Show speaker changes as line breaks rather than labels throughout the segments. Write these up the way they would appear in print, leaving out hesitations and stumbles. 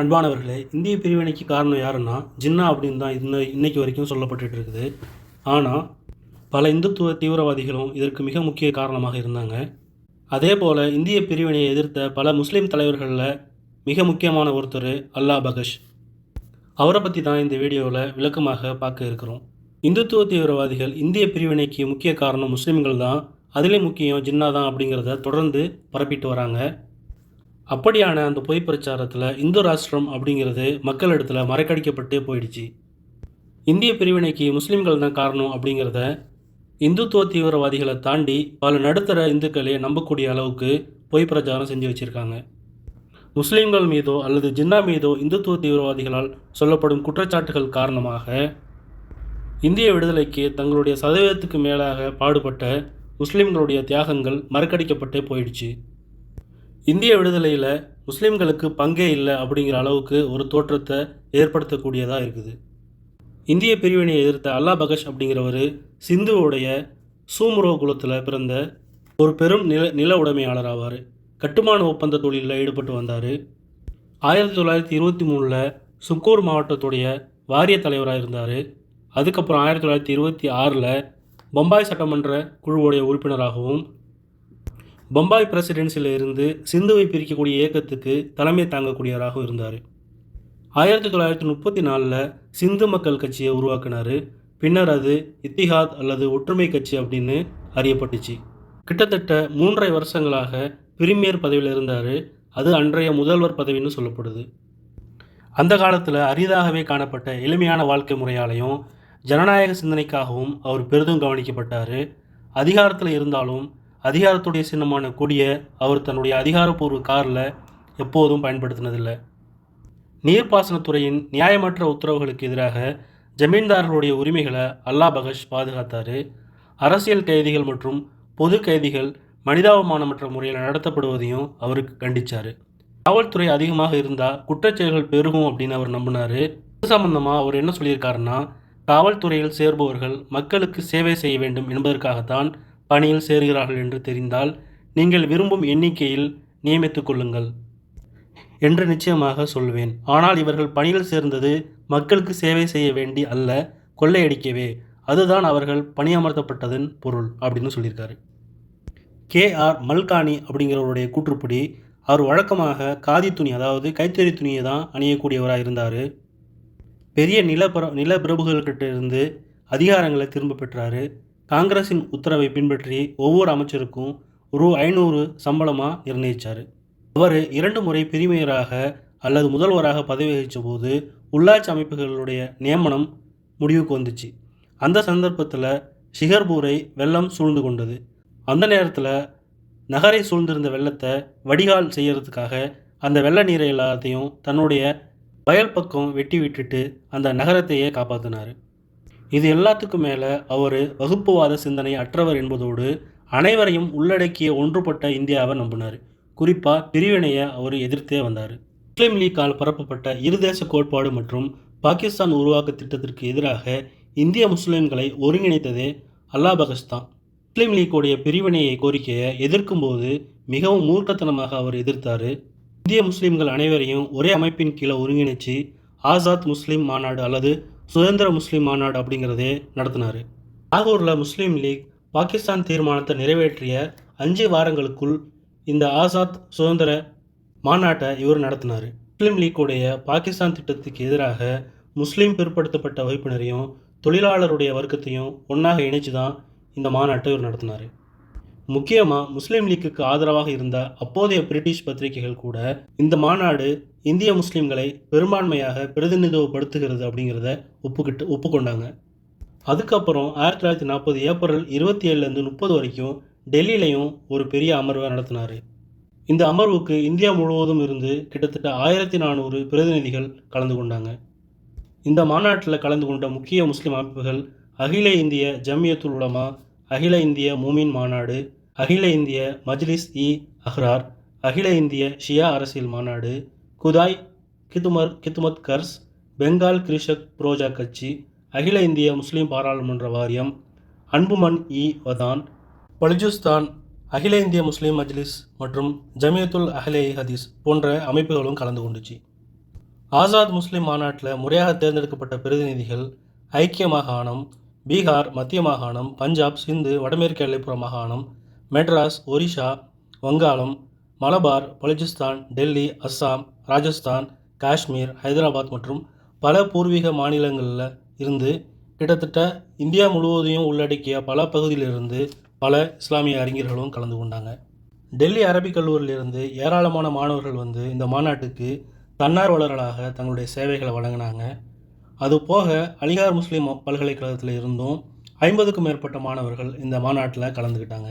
அன்பானவர்களே, இந்திய பிரிவினைக்கு காரணம் யாருன்னா ஜின்னா அப்படின்னு தான் இன்னைக்கு வரைக்கும் சொல்லப்பட்டுட்டு இருக்குது. ஆனால் பல இந்துத்துவ தீவிரவாதிகளும் இதற்கு மிக முக்கிய காரணமாக இருந்தாங்க. அதே போல் இந்திய பிரிவினையை எதிர்த்த பல முஸ்லீம் தலைவர்களில் மிக முக்கியமான ஒருத்தர் அல்லா பகஷ். அவரை பற்றி தான் இந்த வீடியோவில் விளக்கமாக பார்க்க இருக்கிறோம். இந்துத்துவ தீவிரவாதிகள் இந்திய பிரிவினைக்கு முக்கிய காரணம் முஸ்லீம்கள் தான், அதிலே முக்கியம் ஜின்னா தான் அப்படிங்கிறத தொடர்ந்து பரப்பிட்டு வராங்க. அப்படியான அந்த பொய் பிரச்சாரத்தில் இந்து ராஷ்டிரம் அப்படிங்கிறது மக்களிடத்தில் மறைக்கடிக்கப்பட்டே போயிடுச்சு. இந்திய பிரிவினைக்கு முஸ்லீம்கள் தான் காரணம் அப்படிங்கிறத இந்துத்துவ தீவிரவாதிகளை தாண்டி பல நடுத்தர இந்துக்களே நம்பக்கூடிய அளவுக்கு பொய் பிரச்சாரம் செஞ்சு வச்சுருக்காங்க. முஸ்லீம்கள் மீதோ அல்லது ஜின்னா மீதோ இந்துத்துவ தீவிரவாதிகளால் சொல்லப்படும் குற்றச்சாட்டுகள் காரணமாக இந்திய விடுதலைக்கு தங்களுடைய சதவீதத்துக்கு மேலாக பாடுபட்ட முஸ்லீம்களுடைய தியாகங்கள் மறக்கடிக்கப்பட்டே போயிடுச்சு. இந்திய விடுதலையில் முஸ்லீம்களுக்கு பங்கே இல்லை அப்படிங்கிற அளவுக்கு ஒரு தோற்றத்தை ஏற்படுத்தக்கூடியதாக இருக்குது. இந்திய பிரிவினையை எதிர்த்த அல்லா பகஷ் அப்படிங்கிறவர் சிந்துவுடைய சூமுரோ குலத்தில் பிறந்த ஒரு பெரும் நில உடைமையாளர் ஆவார். கட்டுமான ஒப்பந்த தொழிலில் ஈடுபட்டு வந்தார். 1923 சுக்கூர் மாவட்டத்துடைய வாரிய தலைவராக இருந்தார். அதுக்கப்புறம் 1926 பம்பாய் சட்டமன்ற குழுவுடைய உறுப்பினராகவும் பம்பாய் பிரசிடென்சியில் இருந்து சிந்துவை பிரிக்கக்கூடிய இயக்கத்துக்கு தலைமை தாங்கக்கூடியவராகவும் இருந்தார். 1934 சிந்து மக்கள் கட்சியை உருவாக்கினார். பின்னர் அது இத்திஹாத் அல்லது ஒற்றுமை கட்சி அப்படின்னு அறியப்பட்டுச்சு. கிட்டத்தட்ட 3.5 வருஷங்களாக பிரிமியர் பதவியில் இருந்தார். அது அன்றைய முதல்வர் பதவின்னு சொல்லப்படுது. அந்த காலத்தில் அரிதாகவே காணப்பட்ட எளிமையான வாழ்க்கை முறையாலையும் ஜனநாயக சிந்தனைக்காகவும் அவர் பெரிதும் கவனிக்கப்பட்டார். அதிகாரத்தில் இருந்தாலும் அதிகாரத்துடைய சின்னமான கொடியை அவர் தன்னுடைய அதிகாரப்பூர்வ காரில் எப்போதும் பயன்படுத்தினதில்லை. நீர்ப்பாசனத்துறையின் நியாயமற்ற உத்தரவுகளுக்கு எதிராக ஜமீன்தாரர்களுடைய உரிமைகளை அல்லா பகஷ் பாதுகாத்தார். அரசியல் கைதிகள் மற்றும் பொது கைதிகள் மனிதாபமானமற்ற முறையில் நடத்தப்படுவதையும் அவருக்கு கண்டித்தார். காவல்துறை அதிகமாக இருந்தால் குற்றச்செயல்கள் பெருகும் அப்படின்னு அவர் நம்பினார். இது சம்பந்தமாக அவர் என்ன சொல்லியிருக்காருன்னா, காவல்துறையில் சேர்பவர்கள் மக்களுக்கு சேவை செய்ய வேண்டும் என்பதற்காகத்தான் பணியில் சேர்கிறார்கள் என்று தெரிந்தால் நீங்கள் விரும்பும் எண்ணிக்கையில் நியமித்துக் கொள்ளுங்கள் என்று நிச்சயமாக சொல்வேன். ஆனால் இவர்கள் பணியில் சேர்ந்தது மக்களுக்கு சேவை செய்ய வேண்டி அல்ல, கொள்ளையடிக்கவே. அதுதான் அவர்கள் பணியமர்த்தப்பட்டதன் பொருள் அப்படின்னு சொல்லியிருக்காரு. கேஆர் மல்கானி அப்படிங்கிறவருடைய கூற்றுப்படி அவர் வழக்கமாக காதி துணி, அதாவது கைத்தறி துணியை தான் அணியக்கூடியவராக இருந்தார். பெரிய நிலப்பிரபுகள்கிட்ட இருந்து அதிகாரங்களை திரும்ப பெற்றார். காங்கிரஸின் உத்தரவை பின்பற்றி ஒவ்வொரு அமைச்சருக்கும் ரூ. 500 சம்பளமாக நிர்ணயித்தார். அவர் 2 முறை பிரிமியராக அல்லது முதல்வராக பதவி வகித்த போது உள்ளாட்சி அமைப்புகளுடைய நியமனம் முடிவுக்கு வந்துச்சு. அந்த சந்தர்ப்பத்தில் ஷிகர்பூரை வெள்ளம் சூழ்ந்து கொண்டது. அந்த நேரத்தில் நகரை சூழ்ந்திருந்த வெள்ளத்தை வடிகால் செய்யறதுக்காக அந்த வெள்ள நீரை எல்லாத்தையும் தன்னுடைய வயல் பக்கம் வெட்டி விட்டுட்டு அந்த நகரத்தையே காப்பாற்றினார். இது எல்லாத்துக்கும் மேலே அவர் வகுப்புவாத சிந்தனை அற்றவர் என்பதோடு அனைவரையும் உள்ளடக்கிய ஒன்றுபட்ட இந்தியாவை நம்பினார். குறிப்பாக பிரிவினையை அவர் எதிர்த்தே வந்தார். முஸ்லீம் லீக்கால் பரப்பப்பட்ட இருதேச கோட்பாடு மற்றும் பாகிஸ்தான் உருவாக்க திட்டத்திற்கு எதிராக இந்திய முஸ்லீம்களை ஒருங்கிணைத்ததே அல்லா பகஷ் தான். முஸ்லீம் லீக்குடைய பிரிவினையை கோரிக்கையை எதிர்க்கும் போது மிகவும் மூர்க்கத்தனமாக அவர் எதிர்த்தார். இந்திய முஸ்லீம்கள் அனைவரையும் ஒரே அமைப்பின் கீழே ஒருங்கிணைச்சு ஆசாத் முஸ்லீம் மாநாடு அல்லது சுதந்திர முஸ்லீம் மாநாடு அப்படிங்கிறதே நடத்தினார். லாகூரில் முஸ்லீம் லீக் பாகிஸ்தான் தீர்மானத்தை நிறைவேற்றிய 5 வாரங்களுக்குள் இந்த ஆசாத் சுதந்திர மாநாட்டை இவர் நடத்தினார். முஸ்லீம் லீக்குடைய பாகிஸ்தான் திட்டத்துக்கு எதிராக முஸ்லீம் பிற்படுத்தப்பட்ட வகுப்பினரையும் தொழிலாளருடைய வர்க்கத்தையும் ஒன்றாக இணைச்சு தான் இந்த மாநாட்டை இவர் நடத்தினார். முக்கியமாக முஸ்லீம் லீக்குக்கு ஆதரவாக இருந்த அப்போதைய பிரிட்டிஷ் பத்திரிகைகள் கூட இந்த மாநாடு இந்திய முஸ்லீம்களை பெரும்பான்மையாக பிரதிநிதித்துவப்படுத்துகிறது அப்படிங்கிறத ஒப்புக்கொண்டாங்க. அதுக்கப்புறம் 1940 ஏப்ரல் 27 30 வரைக்கும் டெல்லியிலையும் ஒரு பெரிய அமர்வை நடத்தினார். இந்த அமர்வுக்கு இந்தியா முழுவதும் இருந்து கிட்டத்தட்ட 1400 பிரதிநிதிகள் கலந்து கொண்டாங்க. இந்த மாநாட்டில் கலந்து கொண்ட முக்கிய முஸ்லீம் அமைப்புகள் அகில இந்திய ஜம்மியத்துல் உலமா, அகில இந்திய மூமின் மாநாடு, அகில இந்திய மஜ்லிஸ் இ அஹ்ரார், அகில இந்திய ஷியா அரசியல் மாநாடு, குதாய் கித்துமத் கர்ஸ், பெங்கால் கிரிஷக் புரோஜா கட்சி, அகில இந்திய முஸ்லீம் பாராளுமன்ற வாரியம், அன்புமன் இ வதான், பலுஜிஸ்தான், அகில இந்திய முஸ்லீம் மஜ்லிஸ் மற்றும் ஜமியத்துல் அஹ்லே ஹதீஸ் போன்ற அமைப்புகளும் கலந்து கொண்டுச்சு. ஆசாத் முஸ்லிம் மாநாட்டில் முறையாக தேர்ந்தெடுக்கப்பட்ட பிரதிநிதிகள் ஐக்கிய மாகாணம், பீகார், மத்திய மாகாணம், பஞ்சாப், சிந்து, வடமேற்கு எல்லைப்புற மாகாணம், மெட்ராஸ், ஒரிஷா, வங்காளம், மலபார், பலுச்சிஸ்தான், டெல்லி, அஸ்ஸாம், ராஜஸ்தான், காஷ்மீர், ஹைதராபாத் மற்றும் பல பூர்வீக மாநிலங்களில் இருந்து கிட்டத்தட்ட இந்தியா முழுவதையும் உள்ளடக்கிய பல பகுதியிலிருந்து பல இஸ்லாமிய அறிஞர்களும் கலந்து கொண்டாங்க. டெல்லி அரபிக் கல்லூரியிலிருந்து ஏராளமான மாணவர்கள் வந்து இந்த மாநாட்டுக்கு தன்னார்வலர்களாக தங்களுடைய சேவைகளை வழங்கினாங்க. அதுபோக அலிகார் முஸ்லீம் பல்கலைக்கழகத்தில் இருந்தும் 50க்கும் மேற்பட்ட மாணவர்கள் இந்த மாநாட்டில் கலந்துக்கிட்டாங்க.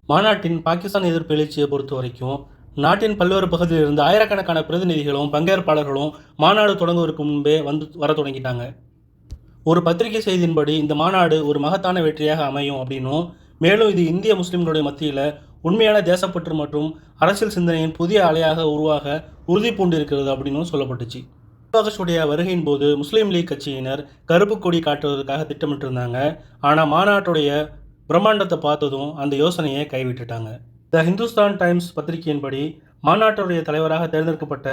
மாநாட்டின் பாகிஸ்தான் எதிர்ப்பு எழுச்சியை பொறுத்த வரைக்கும் நாட்டின் பல்வேறு பகுதியில் இருந்து ஆயிரக்கணக்கான பிரதிநிதிகளும் பங்கேற்பாளர்களும் மாநாடு தொடங்குவதற்கு முன்பே வர தொடங்கிட்டாங்க. ஒரு பத்திரிகை செய்தியின்படி இந்த மாநாடு ஒரு மகத்தான வெற்றியாக அமையும் அப்படின்னும், மேலும் இது இந்திய முஸ்லிம்களுடைய மத்தியில் உண்மையான தேசப்பற்று மற்றும் அரசியல் சிந்தனையின் புதிய அலையாக உருவாக உறுதி பூண்டிருக்கிறது அப்படின்னு சொல்லப்பட்டுச்சு. அல்லாபகஷுடைய வருகையின் போது முஸ்லீம் லீக் கட்சியினர் கருப்பு கொடி காட்டுவதற்காக திட்டமிட்டிருந்தாங்க. ஆனால் மாநாட்டுடைய பிரம்மாண்டத்தை பார்த்ததும் அந்த யோசனையை கைவிட்டுட்டாங்க. த ஹிந்துஸ்தான் டைம்ஸ் பத்திரிகையின்படி மாநாட்டுடைய தலைவராக தேர்ந்தெடுக்கப்பட்ட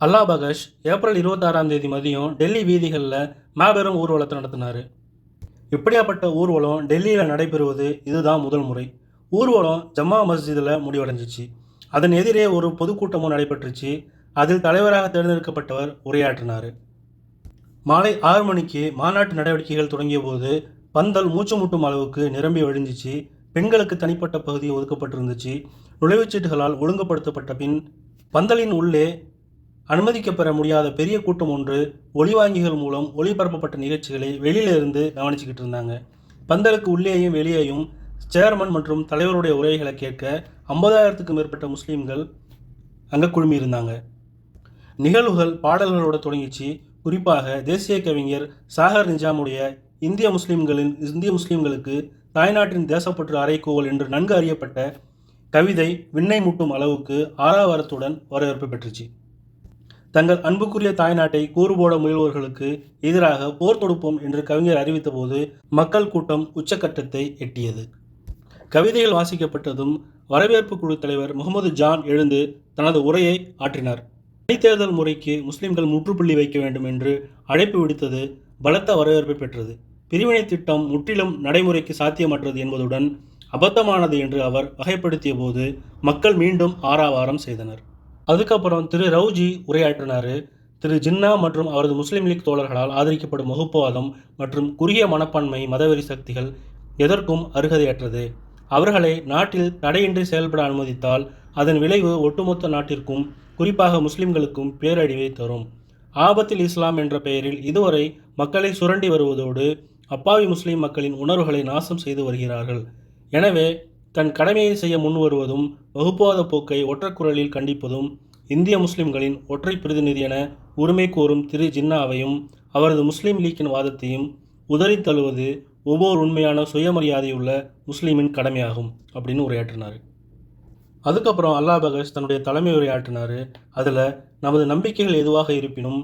அல்லாபகஷ் ஏப்ரல் 26ஆம் தேதி மதியம் டெல்லி வீதிகளில் மாபெரும் ஊர்வலத்தை நடத்தினார். இப்படியாப்பட்ட ஊர்வலம் டெல்லியில் நடைபெறுவது இதுதான் முதல் முறை. ஊர்வலம் ஜம்மா மஸ்ஜிதில் முடிவடைஞ்சிச்சு. அதன் எதிரே ஒரு பொதுக்கூட்டமும் நடைபெற்றுச்சு. அதில் தலைவராக தேர்ந்தெடுக்கப்பட்டவர் உரையாற்றினார். மாலை 6 மணிக்கு மாநாட்டு நடவடிக்கைகள் தொடங்கிய போது பந்தல் மூச்சு முட்டும் அளவுக்கு நிரம்பி வழிஞ்சிச்சு. பெண்களுக்கு தனிப்பட்ட பகுதி ஒதுக்கப்பட்டிருந்துச்சு. நுழைவுச்சீட்டுகளால் ஒழுங்குபடுத்தப்பட்ட பின் பந்தலின் உள்ளே அனுமதிக்கப்பெற முடியாத பெரிய கூட்டம் ஒன்று ஒளிவாங்கிகள் மூலம் ஒளிபரப்பப்பட்ட நிகழ்ச்சிகளை வெளியிலிருந்து கவனிச்சுக்கிட்டு இருந்தாங்க. பந்தலுக்கு உள்ளேயும் வெளியேயும் சேர்மன் மற்றும் தலைவருடைய உரைகளை கேட்க 50,000க்கும் மேற்பட்ட முஸ்லீம்கள் அங்கே குழுமியிருந்தாங்க. நிகழ்வுகள் பாடல்களோடு தொடங்கிச்சு. குறிப்பாக தேசிய கவிஞர் சாகர் நிஜாமுடைய இந்திய முஸ்லீம்களுக்கு தாய்நாட்டின் தேசப்பற்று அறைகூவல் என்று நன்கு அறியப்பட்ட கவிதை விண்ணை முட்டும் அளவுக்கு ஆரவாரத்துடன் வரவேற்பு பெற்றுச்சு. தங்கள் அன்புக்குரிய தாய்நாட்டை கூறுபோட முயல்வோர்களுக்கு எதிராக போர் தொடுப்போம் என்று கவிஞர் அறிவித்த போது மக்கள் கூட்டம் உச்சக்கட்டத்தை எட்டியது. கவிதைகள் வாசிக்கப்பட்டதும் வரவேற்பு குழு தலைவர் முகமது ஜான் எழுந்து தனது உரையை ஆற்றினார். தனித்தேர்தல் முறைக்கு முஸ்லிம்கள் முற்றுப்புள்ளி வைக்க வேண்டும் என்று அழைப்பு விடுத்தது பலத்த வரவேற்பை பெற்றது. பிரிவினை திட்டம் முற்றிலும் நடைமுறைக்கு சாத்தியமற்றது என்பதுடன் அபத்தமானது என்று அவர் வகைப்படுத்திய போது மக்கள் மீண்டும் ஆரவாரம் செய்தனர். அதுக்கப்புறம் திரு ரவுஜி உரையாற்றினார். திரு ஜின்னா மற்றும் அவரது முஸ்லீம் லீக் தோழர்களால் ஆதரிக்கப்படும் வகுப்புவாதம் மற்றும் குறுகிய மனப்பான்மை மதவெறி சக்திகள் எதற்கும் அருகதையற்றது. அவர்களை நாட்டில் தடையின்றி செயல்பட அனுமதித்தால் அதன் விளைவு ஒட்டுமொத்த நாட்டிற்கும் குறிப்பாக முஸ்லிம்களுக்கும் பேரழிவை தரும். ஆபத்தில் இஸ்லாம் என்ற பெயரில் இதுவரை மக்களை சுரண்டி வருவதோடு அப்பாவி முஸ்லீம் மக்களின் உணர்வுகளை நாசம் செய்து வருகிறார்கள். எனவே தன் கடமையை செய்ய முன்வருவதும் வகுப்புவாத போக்கை ஒற்றைக்குரலில் கண்டிப்பதும் இந்திய முஸ்லிம்களின் ஒற்றை பிரதிநிதி என உரிமை கோரும் திரு ஜின்னாவையும் அவரது முஸ்லீம் லீக்கின் வாதத்தையும் உதறி தழுவது ஒவ்வொரு உண்மையான சுயமரியாதையுள்ள முஸ்லீமின் கடமையாகும் அப்படின்னு உரையாற்றினார். அதுக்கப்புறம் அல்லாபகஷ் தன்னுடைய தலைமை உரையாற்றினார். அதில் நமது நம்பிக்கைகள் எதுவாக இருப்பினும்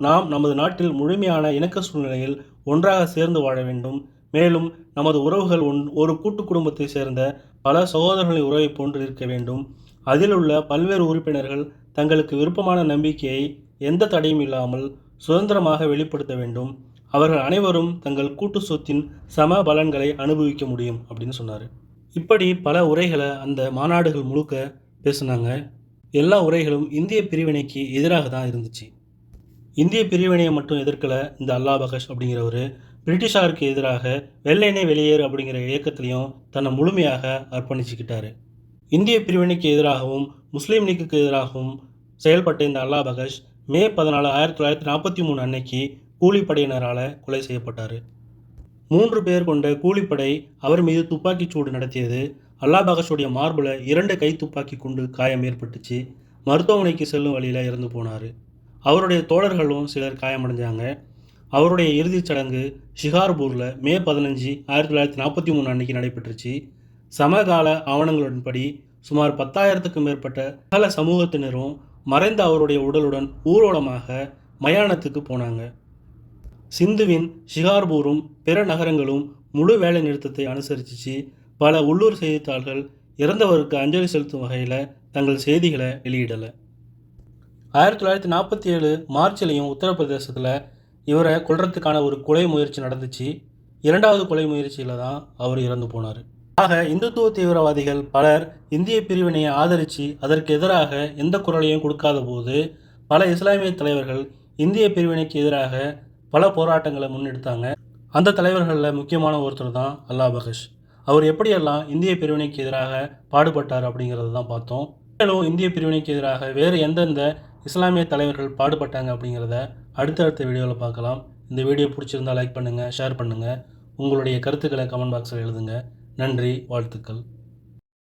நாம் நமது நாட்டில் முழுமையான இணக்க சூழ்நிலையில் ஒன்றாக சேர்ந்து வாழ வேண்டும். மேலும் நமது உறவுகள் ஒரு கூட்டு குடும்பத்தை சேர்ந்த பல சகோதரர்களின் உறவை போன்று இருக்க வேண்டும். அதில் உள்ள பல்வேறு உறுப்பினர்கள் தங்களுக்கு விருப்பமான நம்பிக்கையை எந்த தடையும் இல்லாமல் சுதந்திரமாக வெளிப்படுத்த வேண்டும். அவர்கள் அனைவரும் தங்கள் கூட்டு சொத்தின் சம பலன்களை அனுபவிக்க முடியும் அப்படின்னு சொன்னார். இப்படி பல உரைகளை அந்த மாநாடுகள் முழுக்க பேசுனாங்க. எல்லா உரைகளும் இந்திய பிரிவினைக்கு எதிராக தான் இருந்துச்சு. இந்திய பிரிவினையை மட்டும் எதிர்க்கலை இந்த அல்லாபகஷ் அப்படிங்கிறவர். பிரிட்டிஷாருக்கு எதிராக வெள்ளையனே வெளியேறு அப்படிங்கிற இயக்கத்திலையும் தன்னை முழுமையாக அர்ப்பணிச்சுக்கிட்டாரு. இந்திய பிரிவினைக்கு எதிராகவும் முஸ்லீம் லீக்குக்கு எதிராகவும் செயல்பட்ட இந்த அல்லாபகஷ் மே 14, 1943 அன்னைக்கு கூலிப்படையினரால் கொலை செய்யப்பட்டார். 3 பேர் கொண்ட கூலிப்படை அவர் மீது துப்பாக்கிச்சூடு நடத்தியது. அல்லாபகஷுடைய மார்பில் 2 கை துப்பாக்கி குண்டு காயம் ஏற்பட்டுச்சு. மருத்துவமனைக்கு செல்லும் வழியில் இறந்து போனார். அவருடைய தோழர்களும் சிலர் காயமடைஞ்சாங்க. அவருடைய இறுதிச் சடங்கு ஷிகார்பூரில் மே 15, 1943 அன்னைக்கு நடைபெற்றுச்சு. சமகால ஆவணங்களின்படி சுமார் 10,000க்கும் மேற்பட்ட சகல சமூகத்தினரும் மறைந்த அவருடைய உடலுடன் ஊர்வலமாக மயானத்துக்கு போனாங்க. சிந்துவின் ஷிகார்பூரும் பிற நகரங்களும் முழு வேலை நிறுத்தத்தை அனுசரிச்சிச்சு. பல உள்ளூர் செய்தித்தாள்கள் இறந்தவருக்கு அஞ்சலி செலுத்தும் வகையில் தங்கள் செய்திகளை வெளியிடலை. 1947 மார்ச்லேயும் உத்தரப்பிரதேசத்தில் இவரை கொல்றதுக்கான ஒரு கொலை முயற்சி நடந்துச்சு. 2வது கொலை முயற்சியில் தான் அவர் இறந்து போனார். ஆக இந்துத்துவ தீவிரவாதிகள் பலர் இந்திய பிரிவினையை ஆதரித்து அதற்கு எதிராக எந்த குரலையும் கொடுக்காத போது பல இஸ்லாமிய தலைவர்கள் இந்திய பிரிவினைக்கு எதிராக பல போராட்டங்களை முன்னெடுத்தாங்க. அந்த தலைவர்களில் முக்கியமான ஒருத்தர் தான் அல்லா பகஷ். அவர் எப்படியெல்லாம் இந்திய பிரிவினைக்கு எதிராக பாடுபட்டார் அப்படிங்கிறது தான் பார்த்தோம். மேலும் இந்திய பிரிவினைக்கு எதிராக வேறு எந்தெந்த இஸ்லாமிய தலைவர்கள் பாடுபட்டாங்க அப்படிங்கிறத அடுத்தடுத்த வீடியோவில் பார்க்கலாம். இந்த வீடியோ பிடிச்சிருந்தால் லைக் பண்ணுங்கள், ஷேர் பண்ணுங்கள். உங்களுடைய கருத்துக்களை கமெண்ட் பாக்ஸில் எழுதுங்க. நன்றி, வாழ்த்துக்கள்.